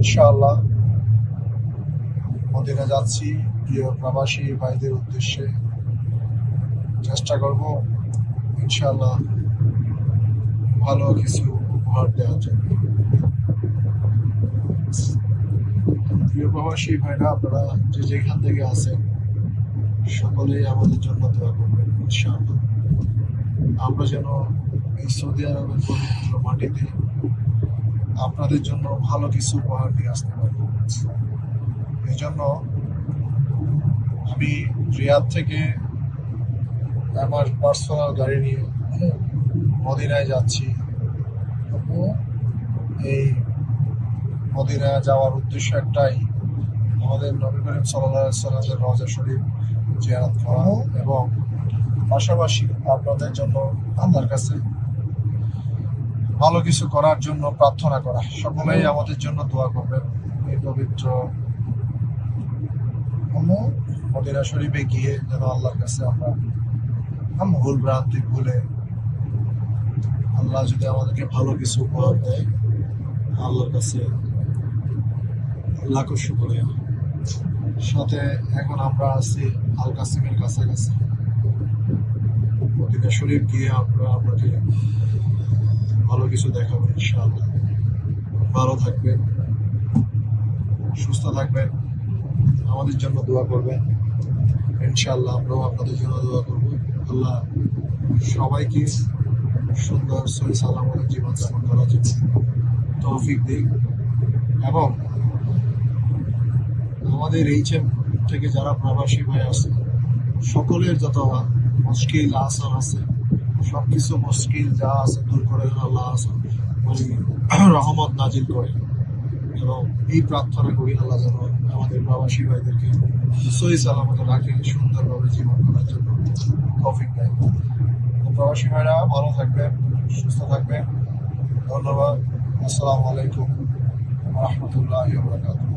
ইনশাআল্লাহ মদিনা যাচ্ছি প্রিয় প্রবাসী ভাইদের উদ্দেশ্যে। চেষ্টা করব ইনশাআল্লাহ ভালো কিছু উপহার দেওয়ার জন্য। প্রিয় প্রবাসী ভাইরা, আপনারা যে যেখান থেকে আছেন সকলেই আমাদের জন্য দোয়া করবেন ইনশাআল্লাহ। আমরা যেন এই সৌদি আরবের পবিত্র মাটিতে আপনাদের জন্য ভালো কিছু উপহার দিয়ে আসতে পারি। এই জন্য আমি রিয়াদ থেকে আমার পার্সোনাল গাড়ি নিয়ে মদিনায় যাচ্ছি। এই মদিনায় যাওয়ার উদ্দেশ্য একটাই, আমাদের নবী করিম সাল্লাল্লাহু আলাইহি ওয়াসাল্লামের রওজা শরীফ জিয়ারত করা এবং পাশাপাশি আপনাদের জন্য আল্লাহর কাছে ভালো কিছু করার জন্য প্রার্থনা করা। সকলেই আমাদের জন্য দোয়া করবেন। এই পবিত্র মদিনা শরীফে গিয়ে যেন আল্লাহর কাছে আমরা ভুল ভ্রান্তি ভুলে আল্লাহ যদি আমাদেরকে ভালো কিছু উপহার দেয়, আল্লাহর কাছে লাখো শুকরিয়া। সাথে এখন আমরা আছি আল কাসিমের কাছাকাছি। মদিনা শরীফ গিয়ে আমরা আপনাকে ভালো কিছু দেখাবো ইনশাআল্লাহ। ভালো থাকবেন, সুস্থ থাকবেন, আমাদের জন্য দোয়া করবেন ইনশাআল্লাহ। আমরাও আপনাদের জন্য দোয়া করবো। আল্লাহ সবাইকে সুন্দর সহি সালামতে জীবনযাপন করার জন্য তৌফিক দিক এবং আমাদের এই থেকে যারা প্রবাসী ভাই আছে সকলের যত মুশকিল আসান আছে, সবকিছু মুশকিল যা আছে দূর করে আল্লাহ আসান রহমত নাজিল করে। এবং এই প্রার্থনা করি আল্লাহ যেন আমাদের প্রবাসী ভাইদেরকে সহি সালামতে রাখে, সুন্দরভাবে জীবন করার জন্য তৌফিক দেয়। প্রবাসী ভাইরা ভালো থাকবেন, সুস্থ থাকবেন। ধন্যবাদ। আসসালামু আলাইকুম ওয়া রাহমাতুল্লাহি ওয়া বারাকাতুহু।